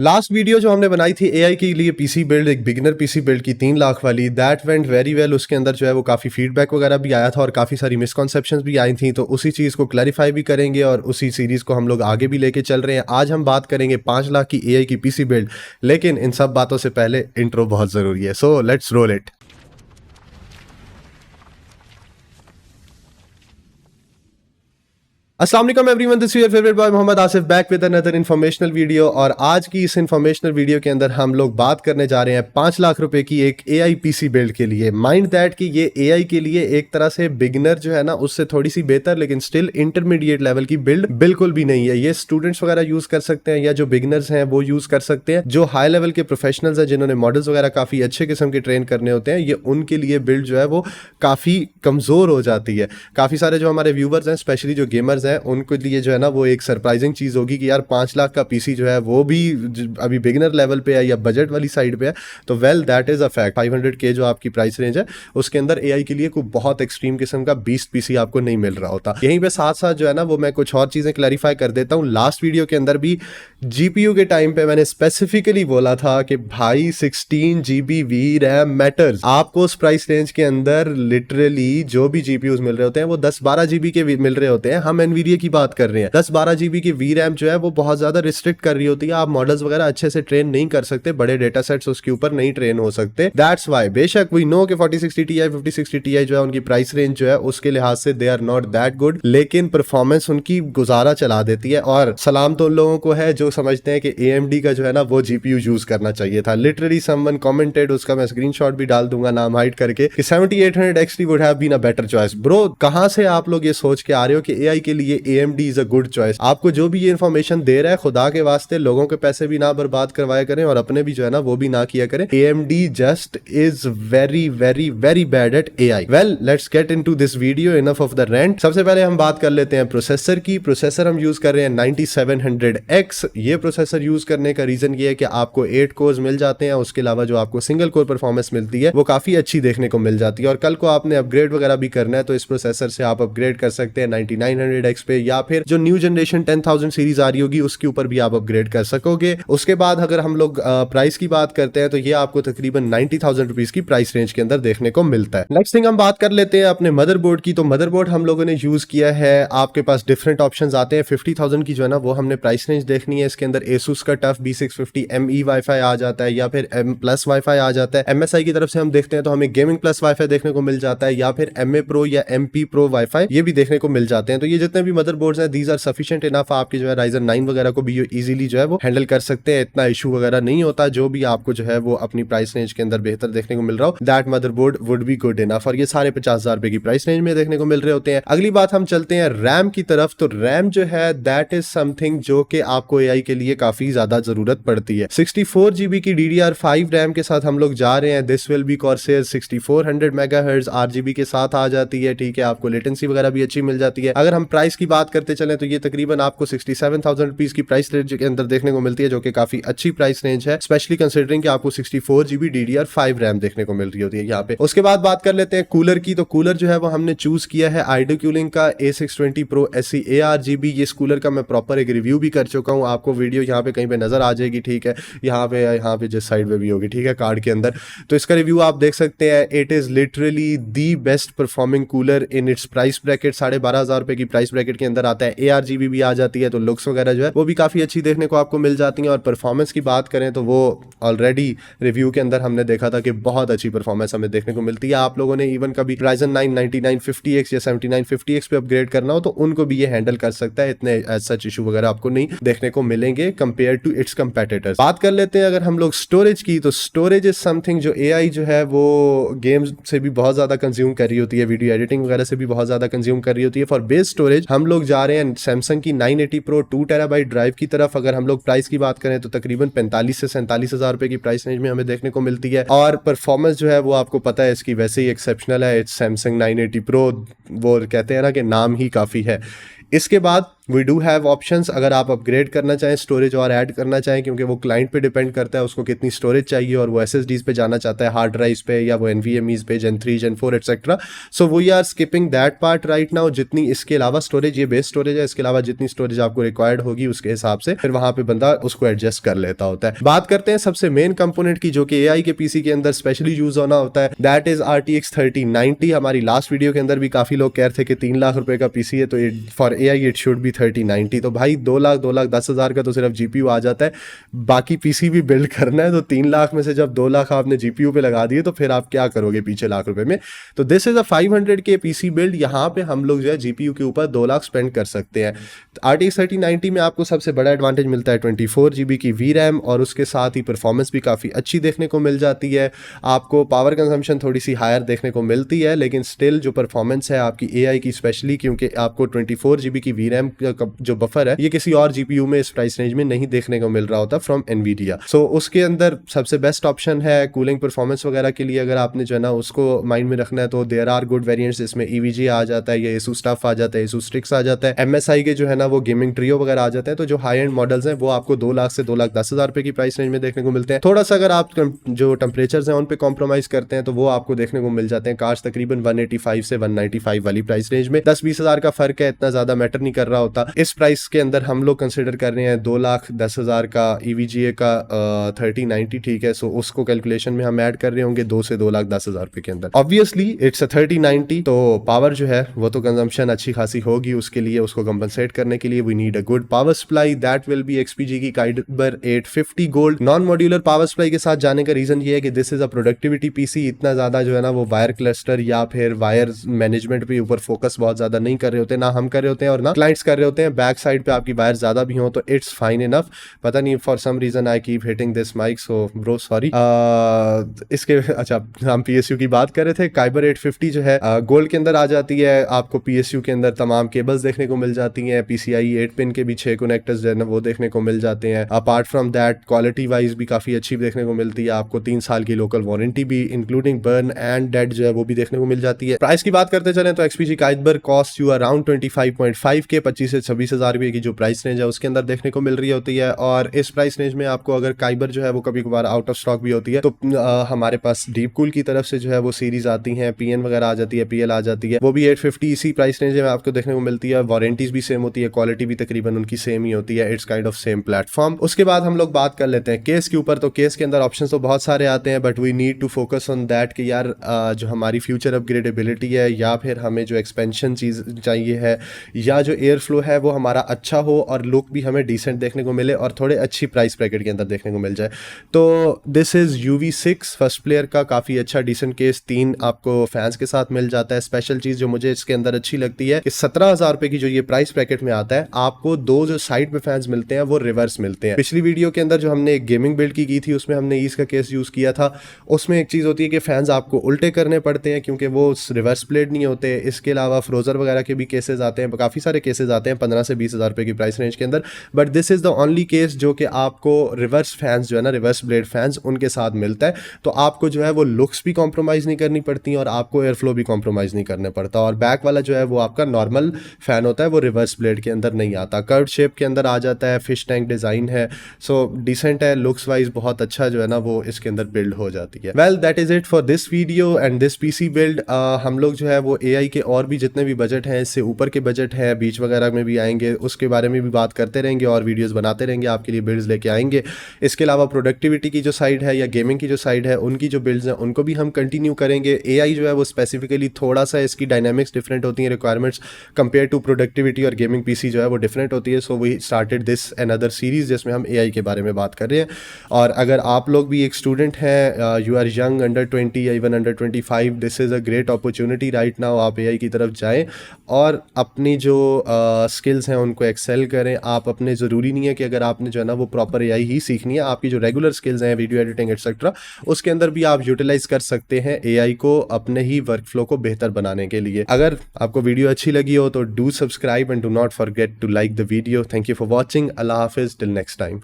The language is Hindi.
लास्ट वीडियो जो हमने बनाई थी एआई के लिए पीसी बिल्ड, एक बिगिनर पीसी बिल्ड की 3 लाख वाली, दैट वेंट वेरी वेल। उसके अंदर जो है वो काफ़ी फीडबैक वगैरह भी आया था और काफ़ी सारी मिसकॉन्सेप्शंस भी आई थी, तो उसी चीज़ को क्लैरिफाई भी करेंगे और उसी सीरीज़ को हम लोग आगे भी लेके चल रहे हैं। आज हम बात करेंगे 5 लाख की एआई की पीसी बिल्ड, लेकिन इन सब बातों से पहले इंट्रो बहुत ज़रूरी है, सो लेट्स रोल इट। अस्सलाम वालेकुम everyone, this is your favourite boy Mohammad Asif back with another informational video. और आज की इस इन्फॉर्मेशनल वीडियो के अंदर हम लोग बात करने जा रहे हैं 5 लाख रुपए की एक एआई पीसी बिल्ड के लिए। माइंड दैट कि ये एआई के लिए एक तरह से बिगिनर जो है ना उससे थोड़ी सी बेहतर लेकिन स्टिल इंटरमीडिएट लेवल की बिल्ड बिल्कुल भी नहीं है। ये स्टूडेंट्स वगैरह यूज कर सकते हैं या जो बिगिनर्स हैं वो यूज कर सकते हैं। जो हाई लेवल के प्रोफेशनल्स हैं जिन्होंने मॉडल्स वगैरह काफी अच्छे किस्म के ट्रेन करने होते हैं, ये उनके लिए बिल्ड जो है वो काफी कमजोर हो जाती है। काफी सारे जो हमारे व्यूवर्स हैं, स्पेशली जो गेमर्स हैं, उनके लिए जो है ना वो एक सरप्राइजिंग चीज होगी कि यार 5 लाख का पीसी जो है वो भी अभी बिगिनर लेवल पे है या बजट वाली साइड पे है। तो well that is a fact. 500K जो आपकी प्राइस रेंज है उसके अंदर एआई के लिए कोई बहुत एक्सट्रीम किस्म का 20 पीसी आपको नहीं मिल रहा होता। यहीं पे साथ साथ जो है ना वो मैं कुछ और चीजें क्लैरिफाई कर देता हूँ। लास्ट वीडियो के अंदर भी जीपीयू के टाइम पे मैंने स्पेसिफिकली बोला था कि भाई 16 GB VRAM मैटर्स। आपको उस प्राइस रेंज के अंदर लिटरली जो भी जीपीयूज मिल रहे होते हैं वो 10-12 GB के मिल रहे होते हैं। हम एनवीडिया की बात कर रहे हैं। 10-12 GB की VRAM जो है वो बहुत ज्यादा रिस्ट्रिक्ट कर रही होती है। आप मॉडल्स वगैरह अच्छे से ट्रेन नहीं कर सकते, बड़े डेटा सेट्स उसके ऊपर नहीं ट्रेन हो सकते। दैट्स वाई बेशक वी नो कि 4060 Ti 5060 Ti जो है उनकी प्राइस रेंज जो है उसके लिहाज से they are not that good, लेकिन परफॉर्मेंस उनकी गुजारा चला देती है। और सलाम तो उन लोगों को है जो समझते हैं कि AMD का जो है ना वो जीपीयू यूज करना चाहिए था। लिटरली समवन कमेंटेड, उसका मैं स्क्रीनशॉट भी डाल दूंगा नाम हाइड करके, कि 7800 XT would have been a better choice. Bro कहां से आप लोग ये सोच के आ रहे हो कि एआई के लिए AMD is a good choice? आपको जो भी ये इन्फॉर्मेशन दे रहा है, खुदा के वास्ते लोगों के पैसे भी ना बर्बाद करवाया करें और अपने भी जो है ना वो भी ना किया करें। AMD just is very very very bad at AI. Well let's get into this video, enough of the rent. सबसे पहले हम बात कर लेते हैं प्रोसेसर की। प्रोसेसर हम यूज कर रहे हैं 9700X। ये प्रोसेसर यूज करने का रीजन ये है कि आपको 8 कोर्स मिल जाते हैं, उसके अलावा जो आपको सिंगल कोर परफॉर्मेंस मिलती है वो काफी अच्छी देखने को मिल जाती है। और कल को आपने अपग्रेड वगैरह भी करना है तो इस प्रोसेसर से आप अपग्रेड कर सकते हैं 9900X पे, या फिर जो न्यू जनरेशन 10000 सीरीज आ रही होगी उसके ऊपर भी आप अपग्रेड कर सकोगे। उसके बाद अगर हम लोग प्राइस की बात करते हैं तो ये आपको तकरीबन 90,000 रुपीज की प्राइस रेंज के अंदर देखने को मिलता है। नेक्स्ट थिंग हम बात कर लेते हैं अपने मदरबोर्ड की। तो मदरबोर्ड हम लोगों ने यूज किया है, आपके पास डिफरेंट ऑप्शंस आते हैं। 50,000 की जो है ना वो हमने प्राइस रेंज देखनी है। इसके अंदर Asus का टफ B650 ME वाईफाई आ जाता है या फिर M प्लस वाईफाई आ जाता है। MSI की तरफ से हम देखते हैं तो हमें गेमिंग प्लस वाईफाई देखने को मिल जाता है, या फिर MA Pro या MP Pro वाईफाई ये भी देखने को मिल जाते हैं। तो ये जितने भी मदरबोर्ड्स हैं दीज आर सफिशिएंट इनफ, आपके जो है Ryzen 9 वगैरह को भी इजीली जो है वो हैंडल कर सकते हैं। इतना इशू वगैरह नहीं होता। जो भी आपको जो है वो अपनी प्राइस रेंज के अंदर बेहतर देखने को मिल रहा हो, that motherboard would be good enough. और ये सारे 50,000 रुपए की प्राइस रेंज में देखने को मिल रहे होते हैं। अगली बात हम चलते हैं रैम की तरफ। तो रैम जो है दैट इज समथिंग जो कि आपको एआई के लिए काफी ज्यादा जरूरत पड़ती है। 64 GB की DDR5 रैम के साथ हम लोग जा रहे हैं। This will be Corsair 6400 MHz RGB के साथ आ जाती है, ठीक है। आपको लेटेंसी वगैरह भी अच्छी मिल जाती है। अगर हम प्राइस की बात करते चले तो ये तकरीबन आपको 67,000 रुपीज की प्राइस रेंज के अंदर देखने को मिलती है, जो कि काफी अच्छी प्राइस रेंज है, स्पेशली कंसीडरिंग कि आपको 64 GB DDR5 रैम देखने को मिल रही होती है यहाँ पे। उसके बाद बात कर लेते हैं कूलर की। तो कूलर जो है वो हमने चूज किया है आइडो कूलिंग का A620 Pro SE ARGB। ये इस कूलर का मैं प्रॉपर एक रिव्यू भी कर चुका हूँ, आपको वीडियो यहाँ पे कहीं पे नजर आ जाएगी, ठीक है। यहाँ पे जिस साइड पे भी होगी, ठीक है, कार्ड के अंदर। तो इसका रिव्यू आप देख सकते हैं। It is literally the best performing cooler in its price bracket. 12,500 रुपए की प्राइस ब्रैकेट के अंदर आता है। ARGB भी आ जाती है, तो लुक्स वगैरह जो है वो भी काफी अच्छी देखने को आपको मिल जाती है। और परफॉर्मेंस की बात करें तो वो ऑलरेडी रिव्यू के अंदर हमने देखा था कि बहुत अच्छी परफॉर्मेंस हमें देखने को मिलती है। आप लोगों ने इवन कभी Ryzen 9 9950X या 7950X पे अपग्रेड करना हो तो उनको भी ये हैंडल कर सकता है। इतने एज सच इशू वगैरह आपको नहीं देखने को मिलेंगे कंपेयर टू इट्स कंपेटिटर्स। बात कर लेते हैं अगर हम लोग स्टोरेज की। तो स्टोरेज इज समथिंग जो एआई जो है वो गेम्स से भी बहुत ज्यादा कंज्यूम कर रही होती है, वीडियो एडिटिंग वगैरह से भी बहुत ज्यादा कंज्यूम कर रही होती है। फॉर बेस स्टोरेज हम लोग जा रहे हैं सैमसंग की 980 Pro 2 TB ड्राइव की तरफ। अगर हम लोग प्राइस की बात करें तो तकरीबन 45 से 47,000 रुपए की प्राइस रेंज में हमें देखने को मिलती है। और परफॉर्मेंस जो है वो आपको पता है इसकी वैसे ही एक्सेप्शनल है। इट्स सैमसंग 980 Pro, वो कहते हैं ना कि नाम ही काफी है। इसके बाद वी डू हैव ऑप्शंस अगर आप अपग्रेड करना चाहें, स्टोरेज और ऐड करना चाहें, क्योंकि वो क्लाइंट पे डिपेंड करता है उसको कितनी स्टोरेज चाहिए और वो SSDs पे जाना चाहता है, हार्ड ड्राइव्स पे या वो NVMe's पे, Gen 3 Gen 4 etcetera. So we are skipping that part right now. जितनी इसके अलावा स्टोरेज, ये बेस स्टोरेज है, इसके अलावा जितनी स्टोरेज आपको रिक्वायर्ड होगी उसके हिसाब से फिर वहां पे बंदा उसको एडजस्ट कर लेता होता है। बात करते हैं सबसे मेन कंपोनेंट की जो कि AI के PC के अंदर स्पेशली यूज होना होता है, दैट इज RTX 3090। हमारी लास्ट वीडियो के अंदर भी काफी लोग कह रहे थे कि 3 लाख रुपए का PC है तो for AI it should be 3090। तो भाई 2 लाख 2,10,000 का तो सिर्फ GPU आ जाता है, बाकी PC भी बिल्ड करना है। तो 3 लाख में से जब 2 लाख आपने GPU पे लगा दिए तो फिर आप क्या करोगे पीछे लाख रुपए में। तो this is a 500K PC build. यहाँ पे हम लोग जो है GPU के ऊपर 2 लाख स्पेंड कर सकते हैं। RTX 3090 में आपको सबसे बड़ा एडवांटेज मिलता है 24 GB की VRAM और उसके साथ ही परफॉर्मेंस भी काफ़ी अच्छी देखने को मिल जाती है। आपको पावर कंजम्पशन थोड़ी सी हायर देखने को मिलती है, लेकिन स्टिल जो परफॉर्मेंस है आपकी AI की स्पेशली, क्योंकि आपको 24 GB की VRAM जो बफर है ये किसी और GPU में इस प्राइस रेंज में नहीं देखने को मिल रहा होता फ्रॉम NVIDIA। सो उसके अंदर सबसे बेस्ट ऑप्शन है कूलिंग परफॉर्मेंस वगैरह के लिए। अगर आपने जो है ना उसको माइंड में रखना है तो देयर आर गुड वेरिएंट्स, इसमें EVGA आ जाता है, या ASUS TUF आ जाता है, ASUS Strix आ जाता है, MSI के जो है ना वो गेमिंग ट्रियो वगैरह आ जाते हैं। तो जो हाई एंड मॉडल्स हैं वो आपको 2 लाख से 2,10,000 रुपए की प्राइस रेंज में देखने को मिलते हैं। थोड़ा सा अगर आप जो टेम्परेचर्स हैं उन पे कॉम्प्रोमाइज करते हैं तो वो आपको देखने को मिल जाते हैं कार्स तकरीबन 185 से 195 वाली प्राइस रेंज में। 10-20 हज़ार का फर्क है, इतना ज्यादा मैटर नहीं कर रहा होता। इस प्राइस के अंदर हम लोग कंसिडर कर रहे हैं 2,10,000 का EVGA का 3090, ठीक है। सो उसको कैलकुलेशन में हम ऐड कर रहे होंगे 2 से 2,10,000 रुपए के अंदर। ऑब्वियसली इट्स अ 3090, तो पावर जो है वो तो कंजम्पशन अच्छी खासी होगी, उसके लिए उसको कंपनसेट करने के लिए we need a good power supply. That will be XPG की Kyber 850 gold non modular power supply के साथ जाने का रीजन ये है कि this is a productivity PC। इतना ज्यादा जो है ना वो वायर क्लस्टर या फिर वायर मैनेजमेंट पे ऊपर फोकस बहुत ज्यादा नहीं कर रहे होते, ना हम कर रहे होते हैं और ना क्लाइंट्स कर रहे होते हैं। बैक साइड पे आपकी वायर ज्यादा भी हो तो इट्स फाइन इनफ। पता नहीं for some reason I keep hitting this mic, so bro sorry. इसके अच्छा हम PSU की बात कर रहे थे। Kyber 850 जो है गोल्ड के अंदर आ जाती है। आपको PSU के अंदर तमाम केबल्स देखने को मिल जाती हैं, PCIe 8 पिन के भी 6 कनेक्टर्स जो है ना वो देखने को मिल जाते हैं। Apart from that quality wise भी काफ़ी अच्छी देखने को मिलती है। आपको 3 साल की लोकल वारंटी भी इंक्लूडिंग बर्न एंड डेड जो है वो भी देखने को मिल जाती है। प्राइस की बात करते चलें तो XPG Kyber cost you around 25.5K, 25 से 26,000 रुपये की जो प्राइस रेंज है उसके अंदर देखने को मिल रही होती है। और इस प्राइस रेंज में आपको अगर Kyber जो है वो कभी कभार आउट ऑफ स्टॉक भी होती है तो हमारे पास डीप कूल की तरफ से जो है वो सीरीज आती हैं, PN वगैरह आ जाती है, PL आ जाती है, वो भी 850 इसी प्राइस रेंज में आपको देखने को मिलती है। वारंटीज भी सेम होती है, क्वालिटी भी तकरीबन उनकी सेम ही होती है। It's kind of same platform. उसके बाद हम लोग बात कर लेते हैं केस के ऊपर। तो केस के अंदर ऑप्शंस तो बहुत सारे आते हैं, but we need to focus on that कि यार जो हमारी फ्यूचर अपग्रेडेबिलिटी है या फिर हमें जो एक्सपेंशन चीज़ चाहिए है या जो एयर फ्लो है वो हमारा अच्छा हो और लुक भी हमें डिसेंट देखने को मिले और थोड़े अच्छी प्राइस ब्रैकेट के अंदर देखने को मिल जाए। तो this is UV6 first player का काफ़ी अच्छा डिसेंट केस, 3 आपको फैंस के साथ मिल जाता है। स्पेशल चीज़ जो मुझे इसके अंदर अच्छी लगती है कि 17,000 रुपए की जो ये प्राइस ब्रैकेट में आता है आपको 2 जो साइड पे फैंस मिलते हैं वो रिवर्स मिलते हैं। पिछली वीडियो के अंदर जो हमने एक गेमिंग बिल्ड की थी उसमें हमने इसका केस यूज़ किया था। उसमें एक चीज़ होती है कि फैंस आपको उल्टे करने पड़ते हैं क्योंकि वो रिवर्स प्लेट नहीं होते। इसके अलावा फ्रोजर वगैरह के भी केसेस आते हैं, काफ़ी सारे केसेस आते हैं 15 से 20,000 रुपए की प्राइस रेंज के अंदर। But this is the only case जो कि आपको रिवर्स फैंस जो है ना, रिवर्स ब्लेड फैंस उनके साथ मिलता है। तो आपको जो है वो लुक्स भी कॉम्प्रोमाइज़ नहीं करनी पड़ती और आपको एयर फ्लो भी कॉम्प्रोमाइज़ नहीं करना पड़ता। और बैक वाला जो है वो आपका नॉर्मल फैन होता है, वो रिवर्स ब्लेड के अंदर नहीं आता, कर्व शेप के अंदर आ जाता है, फिश टैंक डिज़ाइन है। सो डिसेंट है, लुक्स वाइज बहुत अच्छा जो है ना वो इसके अंदर बिल्ड हो जाती है। Well that is it for this video and this PC build. हम लोग जो है वो AI के और भी जितने भी बजट हैं, इससे ऊपर के बजट हैं, बीच वगैरह में भी आएंगे, उसके बारे में भी बात करते रहेंगे और वीडियोस बनाते रहेंगे, आपके लिए बिल्ड्स लेके आएंगे। इसके अलावा प्रोडक्टिविटी की जो साइड है या गेमिंग की जो साइड है उनकी जो बिल्ड्स हैं उनको भी हम कंटिन्यू करेंगे। AI जो है वो स्पेसिफिकली थोड़ा सा इसकी डायनामिक्स डिफरेंट होती हैं, रिक्वायरमेंट्स कंपेयर टू प्रोडक्टिविटी और गेमिंग PC जो है वो डिफरेंट होती है। So we started this another series जिसमें हम AI के बारे में बात कर रहे हैं। और अगर आप लोग भी एक स्टूडेंट हैं, यू आर यंग, अंडर 20 या even under 25, this is a great opportunity right now. आप AI की तरफ जाएं और अपनी जो स्किल्स हैं उनको एक्सेल करें। आप अपने ज़रूरी नहीं है कि अगर आपने जो है ना वो प्रॉपर AI ही सीखनी है, आपकी जो रेगुलर स्किल्स हैं वीडियो एडिटिंग एक्सेट्रा उसके अंदर भी आप यूटिलाइज कर सकते हैं AI को अपने ही वर्क फ्लो को बेहतर बनाने के लिए। अगर आपको वीडियो अच्छी लगी हो तो do subscribe and do not forget to like the video. Thank you for watching. अल्लाह हाफिज़, टिल नेक्स्ट टाइम।